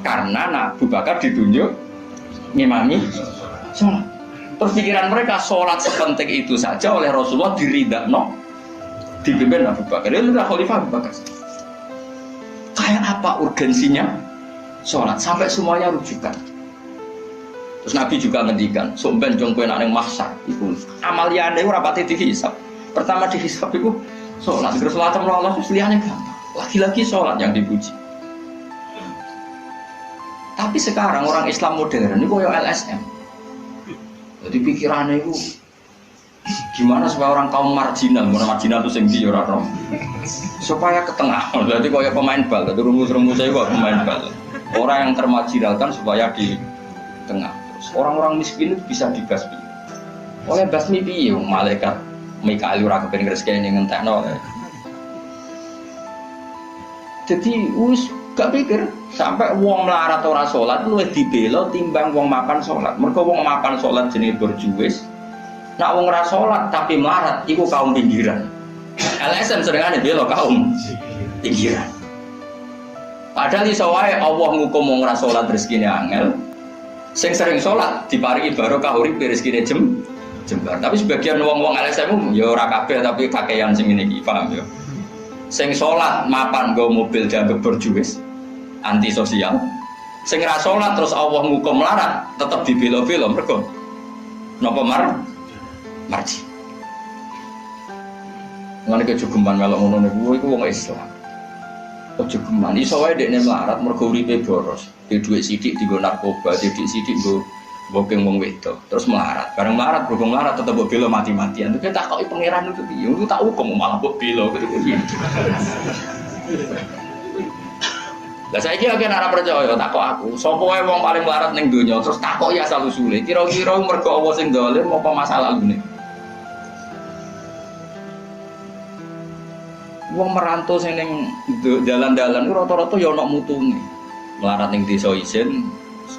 Karena Abu Bakar ditunjuk ngimami sholat. Terus pikiran mereka sholat sepenting itu saja oleh Rasulullah diridakno dipimpin Abu Bakar. Itu adalah khalifah Abu Bakar. Kayak apa urgensinya sholat sampai semuanya rujukan. Terus Nabi juga ngendikan, "Somben jong kowe nang mahsyar iku amaliyane ora pati dihisab. Pertama dihisab iku sholat, terus sholat Allah terus liyane gampang. Lagi-lagi sholat yang dipuji." Tapi sekarang orang Islam modern ini koyo LSM. Jadi pikirannya itu gimana supaya orang kaum marginal itu sing ndi ora rom. Supaya ke tengah. Berarti kayak pemain bal, itu rumus-rumusnya kok pemain bal. Orang yang termarginalkan supaya di tengah. Terus orang-orang miskin itu bisa dibasmi. Oleh basmi piye malaikat Mikail ora kepen ngresiki ngentekno. Jadi wis gak pikir sampai wong melarat ora salat luwih dibela timbang wong mapan salat. Mergo wong mapan salat jenenge berjuwis. Nak wong ora salat tapi melarat iku kaum pinggiran. LSM sedengane bela kaum pinggiran. Padahal iso wae Allah ngukum wong ora salat rezekine angel. Sing sering salat diparingi barokah urip rezekine jembar. Tapi sebagian wong-wong LSM ya ora kabeh tapi kakean sing ngene iki, paham ya. Sing salat mapan nggo mobil dianggap berjuwis, antisosial. Sing ra salat terus Allah ngukum melarat, tetep dibela-bela mergo napa marji. Ngene kejogeman melok ngono niku iku wong Islam. Kejogeman iso wae dekne melarat mergo uripe boros. Di dhuwit sithik dienggo narkoba, di dhuwit sithik nggo bokeng wong wedok, terus melarat. Bareng melarat berhubung melarat tetep mbok bela mati-matian. Terus tak koki pangeran itu piye? Iku tak hukum malah mbok bela gitu piye. Lah saiki lagi ora percaya tak kok aku. Sopo wae wong paling melarat ning donya terus tak kok ya asal usule. Kira-kira mergo apa sing dolim apa masalah ngene. Wong merantau sing ning dalan-dalan iku rata-rata ya ana mutune. Melarat ning desa isin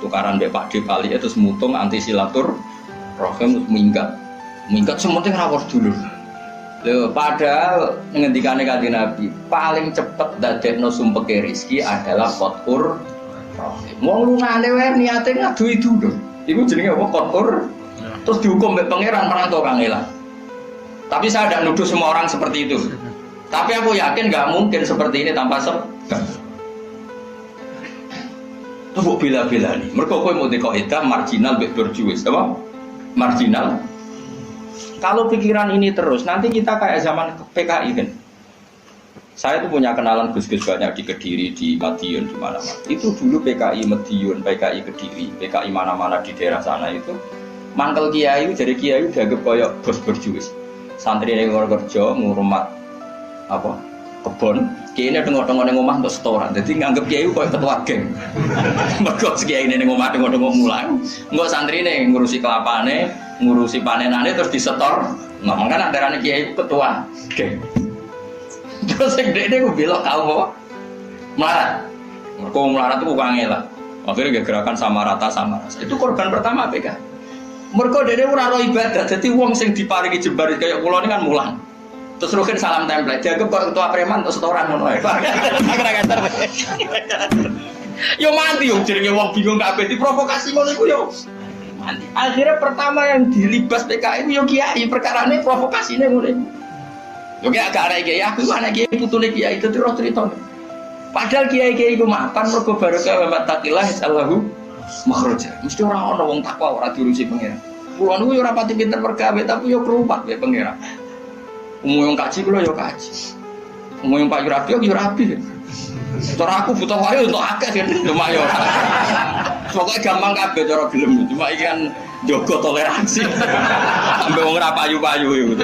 tukaran mbek Pak Dep kali terus mutung anti silatur rohim minggat sementing rawuh dulur. Lho padahal ngendikane Kanjeng Nabi paling cepet dadekno sumpeke rezeki adalah qatur rohim. Wong lungane wae niate ngaduhi dulur. Iku jenenge apa qatur? Terus dihukum mbek pangeran merantau kangelan. Tapi saya tidak nuduh semua orang seperti itu. Tapi aku yakin nggak mungkin seperti ini tanpa sebab. Tuh bela-bela nih. Mereka kowe mau dikoedah marginal berjuwis, apa? Marginal. Kalau pikiran ini terus, nanti kita kayak zaman PKI kan. Saya tuh punya kenalan gus-gus banyak di Kediri, di Madiun, di mana-mana. Itu dulu PKI Madiun, PKI Kediri, PKI mana-mana di daerah sana itu. Mangkel kiai, jadi kiai dianggap kayak bos berjuwis. Santri yang kerja ngurmat apa? Kebon, kiai ini tengok-tengok neng omah untuk setoran. Jadi nganggep kiai kayak ketua geng. Mergo kiai ini neng omah tengok-tengok mulang. Enggak santri ini ngurusi kelapane, ngurusi panenane terus disetor. Nggak mungkin antarane kiai ketua geng. Terus yang gede gue bilang kau apa? Melarat. Mergo melarat itu kangelan. Akhirnya gerakan sama rata sama rasa. Itu korban pertama PKI. Mereka dene ora ro ibadah. Jadi wong sing diparingi jembar kayak kula ini kan mulang. Terus rukin salam template. Dianggap kok ketua preman atau setoran ngono ae. Yo mati yo jenenge wong bingung kabeh diprovokasi ngono iku yo. Mati. Akhirnya pertama yang dilibas PKI yo kiai, perkarane provokasine ngono iku. Yo kiai gak arek kiai, aku anak kiai putune kiai itu terus cerita. Padahal kiai-kiai iku mapan mergo barokah wa taqillah sallahu makhraja. Mesti ora ana wong takwa ora diurusi pangeran. Kulo niku yo ora pati pinter pergawe tapi yo kerupat wae pangeran. Umum yang kaji kulo yo kaji. Umum yang Pak Rabi yo rabi. Cara aku butuh wae untuk akeh kan cuma yo. Pokoke gampang kabeh cara gelem cuma iki kan njogo toleransi. Sampai wong ora payu-payu yo gitu.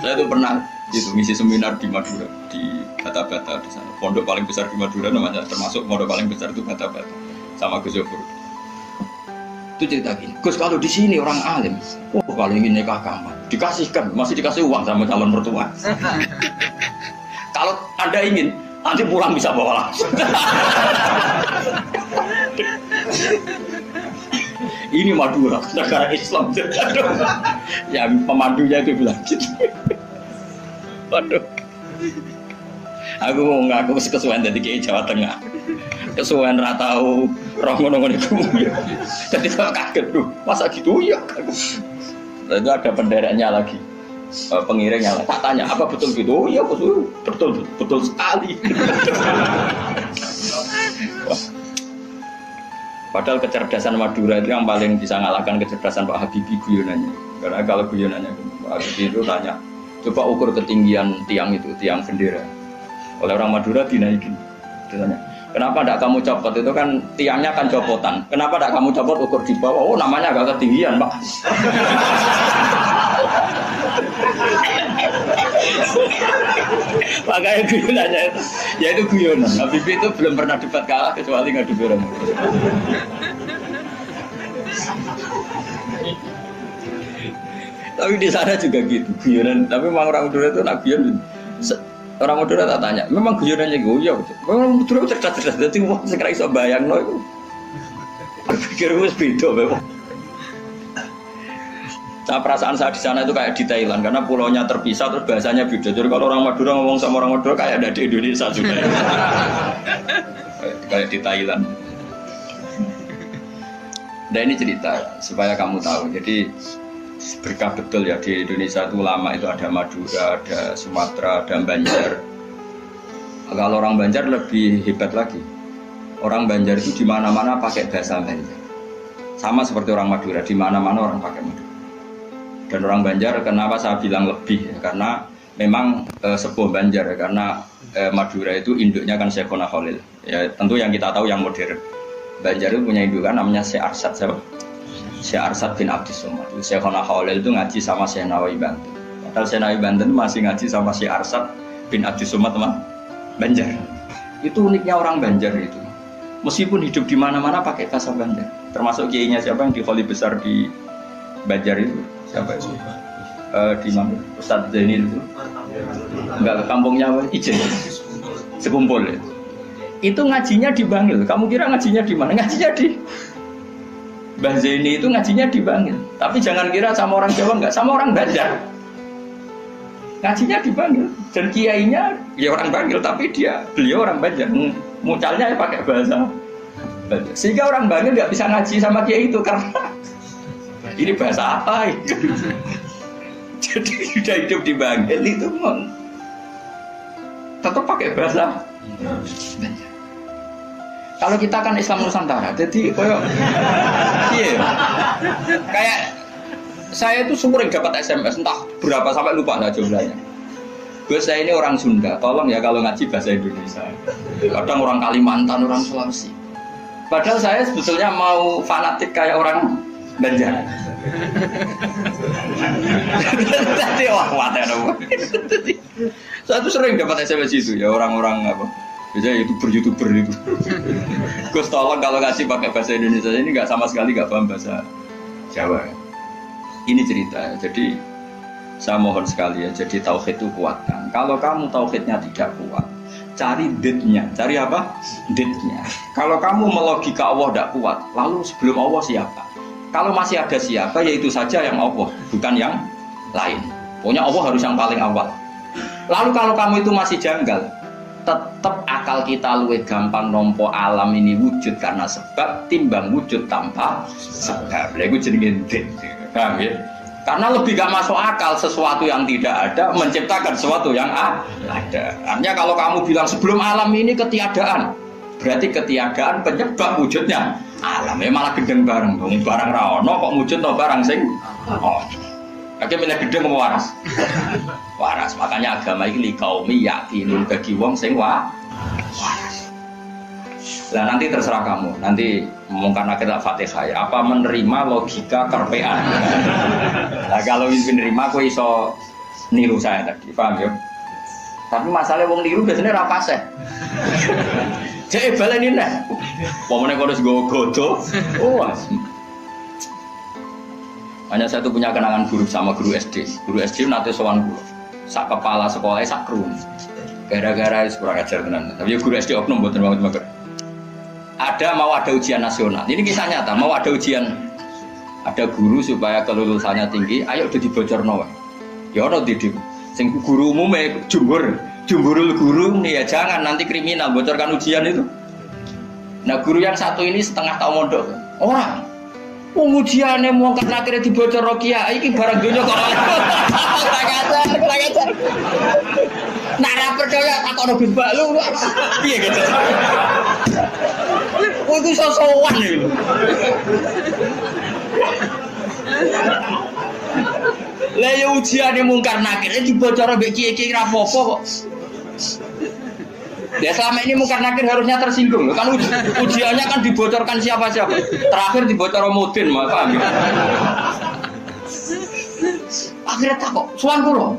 Saya itu pernah ngisi seminar di Madura, di Bata-Bata di sana. Pondok paling besar di Madura namanya, termasuk pondok paling besar itu Bata-Bata sama Gus Zofur. Itu cerita gini, Gus kalau di sini orang alim, kalau ingin nikah kamar, dikasihkan, masih dikasih uang sama calon mertua. Kalau Anda ingin, nanti pulang bisa bawa langsung. Ini Madura, negara Islam. Ya pemandunya itu bilang gitu. Waduh. Aku mau ngaku kesuwen dari Kiai Jawa Tengah. Kesuwen ra tau roh ngono-ngono iku. Jadi kok kaget tuh. Masa gitu ya? Itu ada pendereknya lagi. Pengiringnya lah. Tak tanya, apa betul gitu? Oh iya, betul, betul sekali. Padahal kecerdasan Madura itu yang paling bisa ngalahkan kecerdasan Pak Habibie guyonannya. Karena kalau guyonannya Pak Habibie itu tanya, coba ukur ketinggian tiang itu, tiang bendera. Oleh orang Madura dinaikin. Ditanya, kenapa tidak kamu copot? Itu kan tiangnya kan copotan. Kenapa tidak kamu copot ukur di bawah? Oh namanya agak ketinggian Pak. Makanya guyonannya itu, ya itu guyonan. Habibie itu belum pernah debat kalah kecuali ngadu orang. Tapi di sana juga gitu guyonan. Tapi memang orang Madura itu nak guyon. Orang Madura tak tanya, memang guyonannya guyon. Memang Madura cerdas-cerdas. Jadi wong sekarang iso bayangno itu. Berpikir wis beda memang. Nah, perasaan saya di sana itu kayak di Thailand karena pulaunya terpisah terus bahasanya beda. Jadi kalau orang Madura ngomong sama orang Madura kayak ada di Indonesia juga. Kayak di Thailand. Nah ini cerita supaya kamu tahu. Jadi berkah betul ya di Indonesia itu lama itu ada Madura, ada Sumatera, ada Banjar. Kalau orang Banjar lebih hebat lagi. Orang Banjar itu di mana-mana pakai bahasa Banjar. Sama seperti orang Madura, di mana-mana orang pakai Madura. Dan orang Banjar kenapa saya bilang lebih ya, karena memang sebuah Banjar ya, karena Madura itu induknya kan Syekhona Khalil ya, tentu yang kita tahu yang modern. Banjar itu punya indukan namanya Syekh Arsad siapa? Syekh Arsad bin Abdus Somad. Syekhona Khalil itu ngaji sama Syekh Nawawi Banten, padahal Syekh Nawawi Banten masih ngaji sama Syekh Arsad bin Abdus Somad teman Banjar. Itu uniknya orang Banjar itu, meskipun hidup di mana-mana pakai bahasa Banjar, termasuk kiainya siapa yang di Kholi besar di Banjar itu siapa itu? Di mana? Ustadz Zainil itu? Enggak, kampungnya Ijen, Sekumpul ya. Itu ngajinya di Bangil. Kamu kira ngajinya di mana? Ngajinya di Mbah Zaini itu ngajinya di Bangil. Tapi jangan kira sama orang Jawa, enggak, sama orang Banjar. Ngajinya di Bangil. Dan kiainya ya orang Bangil, tapi beliau orang Banjar. Mucalnya ya pakai bahasa Banjar. Sehingga orang Bangil enggak bisa ngaji sama kiai itu karena ini bahasa apa itu? Jadi sudah hidup di Bangil itu tetap pakai bahasa Banjar. Kalau kita kan Islam Nusantara, jadi kayak saya itu sering dapat SMS entah berapa sampai lupa lah jumlahnya. Gus saya ini orang Sunda, tolong ya kalau ngaji bahasa Indonesia. Kadang orang Kalimantan, orang Sulawesi. Padahal saya sebetulnya mau fanatik kayak orang Banjar. Tadi mati ada. Saya tuh sering dapat SMS itu ya orang-orang apa? Biasanya YouTuber itu. Gus tolong kalau ngasih pakai bahasa Indonesia ini nggak sama sekali nggak paham bahasa Jawa. Ini cerita. Jadi Saya mohon sekali ya, jadi tauhid itu kuatkan. Kalau kamu tauhidnya tidak kuat, cari ditnya. Cari apa? Ditnya. Kalau kamu melogika Allah tidak kuat, lalu sebelum Allah siapa? Kalau masih ada siapa, yaitu saja yang Allah, bukan yang lain. Pokoknya Allah harus yang paling awal. Lalu kalau kamu itu masih janggal, tetap akal kita luwih gampang nompo alam ini wujud karena sebab timbang wujud tanpa sebab. Itu jenenge dit. Paham ya? Karena lebih gak masuk akal sesuatu yang tidak ada menciptakan sesuatu yang ada. Artinya kalau kamu bilang sebelum alam ini ketiadaan, berarti ketiadaan penyebab wujudnya alam. Ya malah gendeng bareng dong. Barang ra ono kok wujud no barang sing ono. Kakek milih gendeng apa waras? Waras. Makanya agama ini kaumi yakinun bagi wong sing waras. Nah nanti terserah kamu. Nanti karena kita Fatihah ya, apa menerima logika karpean. Nah kalau menerima aku iso niru saya tadi, paham ya? Tapi masalahnya wong niru biasanya rapase. Jadi balen ini nih. Pokoknya kalau harus godo. Oh. Hanya saya tuh punya kenangan buruk sama guru SD. Guru SD nanti sowan guru. Sak kepala sekolahnya sak kru. Gara-gara kurang ajar tenan. Tapi guru SD oknum mboten banget. Mau ada ujian nasional. Ini kisah nyata, mau ada ujian. Ada guru supaya kelulusannya tinggi, ayo udah dibocorno wae. Ya ora didik. Sing guru umume jumhurul guru nih ya jangan nanti kriminal bocorkan ujian itu. Nah, guru yang satu ini setengah tahun mondok. Orang ujiannya mau karena akhirnya dibocor kiai iki barang donya kok. Kagak. Nak ra percaya takono bin baklu. Piye gitu. Oh itu sosokan itu. Lah ya ujiane mungkar nakir dibocor mbek kiye-kiye ra apa-apa kok. Ya selama ini mungkar nakir harusnya tersinggung kan ujiannya kan dibocorkan siapa-siapa. Terakhir dibocor Mudin, paham ya? Akhirnya takok, suwan kula.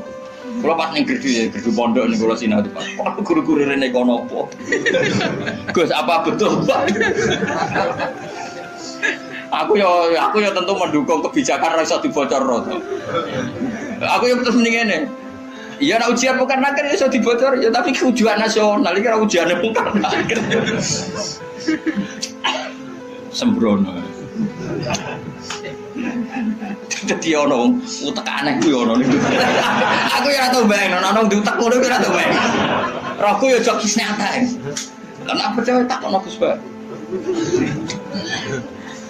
Kula pas ning gerdu pondok ning kula sinau Pak. Kok guru-guru rene kono apa? Gus, apa betul, Pak? Aku ya tentu mendukung kebijakan ra iso dibocorno. Aku ya terus mending ngene. Iya nak ujian bukan nakir iso dibocor ya tapi ujian nasional iki ora ujiane bukan nakir. Sembrono. Dadi ono utek aneh kuwi ono niku. Aku ya ora tau bayang ono diutek ngono ki ora tau bayang. Rohku ya jok kisne atae. Lan apa cewek tak ono Gus Ba.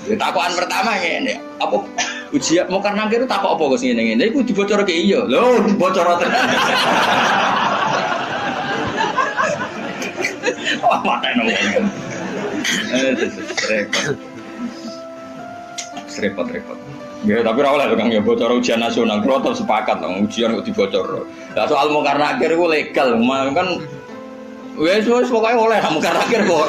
Ya takokan pertama ngene, apa ujian mau karena kira takok apa Gus ngene-ngene iku dibocorke iya. Lho, dibocor tenan. Wah, matane ngene. Repot. Ya tapi ora oleh Kang ya bocor ujian nasional. Kulo terus sepakat lah ujian kok dibocor. Lah soal mau karena akhir iku legal, kan wis pokoke oleh mau karena akhir kok.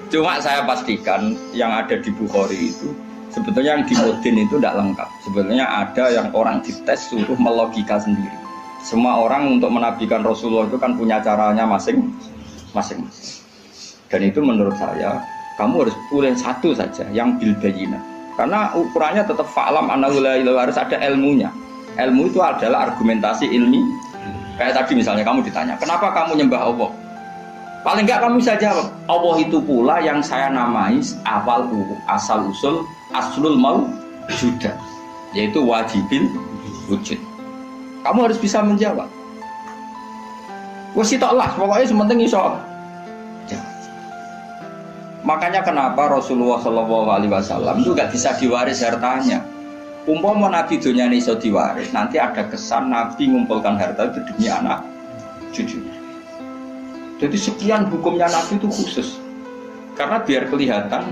Cuma saya pastikan yang ada di Bukhari itu sebetulnya yang di Mudin itu tidak lengkap. Sebetulnya ada yang orang dites suruh melogika sendiri. Semua orang untuk menabikan Rasulullah itu kan punya caranya masing-masing. Dan itu menurut saya kamu harus pilih satu saja yang bil bayyinah. Karena ukurannya tetap fa'lam annahu la ilaha illallah, harus ada ilmunya. Ilmu itu adalah argumentasi ilmi. Kayak tadi misalnya kamu ditanya, kenapa kamu nyembah Allah? Paling enggak kamu bisa jawab, Allah itu pula yang saya namai asal usul aslul maujudah, yaitu wajibil wujud. Kamu harus bisa menjawab. Wes toklah, pokoknya sementing iso. Makanya kenapa Rasulullah SAW itu enggak bisa diwaris hartanya. Umpama Nabi dunia ini iso diwaris, nanti ada kesan Nabi mengumpulkan harta itu demi anak cucunya. Jadi sekian hukumnya Nabi itu khusus. Karena biar kelihatan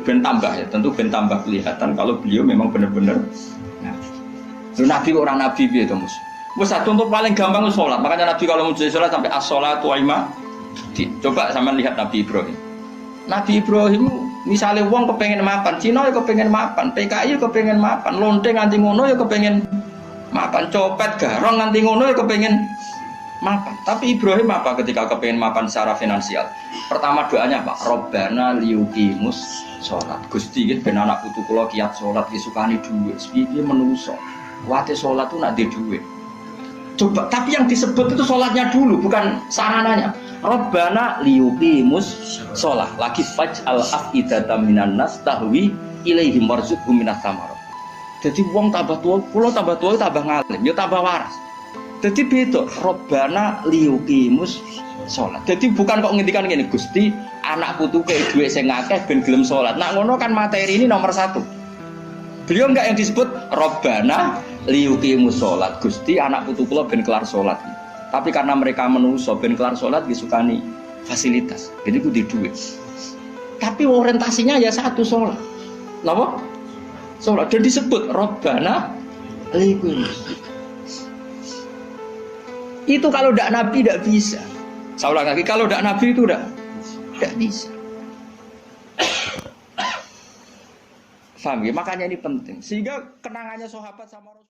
ben tambah ya, tentu ben tambah kelihatan kalau beliau memang benar-benar Nabi. Nabi orang Nabi piye to, Mus? Wes contoh paling gampang itu salat. Makanya Nabi kalau mau jadi salat sampai as-shalatu aima. Coba sama lihat Nabi Ibrahim. Nabi Ibrahim misalnya wong kepengen mapan, Cina ya kepengen mapan, PKI ya kepengen mapan, lonteng nganti ngono ya kepengen mapan, copet garong nganti ngono ya kepengen mapan. Tapi Ibrahim apa ketika kepengen mapan secara finansial? Pertama doanya apa? Robbana liyuqimus sholat. Gusti ben anak putu kula kiat sholat ki sukani dhuwit. Piye menungso. Wate sholat tuh nak di duit. Coba, tapi yang disebut itu sholatnya dulu, bukan sarananya. Rabbana liyuqimus sholat. Lagi faj'al af'idatan minan nas tahwi ilaihim warzuqhum minas thamarat. Jadi wong tambah tua, pulau tambah tua tambah ngalim, ya tambah waras. Jadi beda. Rabbana liyuqimus sholat. Jadi bukan kok ngendikan gini, Gusti anak putu kayak duwe sing akeh ben gelem sholat. Nak ngono kan materi ini nomor 1. Beliau enggak yang disebut Rabbana liyuqimus sholat. Gusti anak putu kula ben kelar sholat. Tapi karena mereka menungso ben kelar sholat disukani fasilitas. Jadi kudu duit. Tapi orientasinya ya satu sholat. Napa? Sholat. Dan disebut Rabbana liyuqimus. Itu kalau tidak Nabi tidak bisa. Saya ulang lagi, kalau tidak Nabi itu tidak bisa. Paham ya? Makanya ini penting. Sehingga kenangannya sahabat sama Rasul.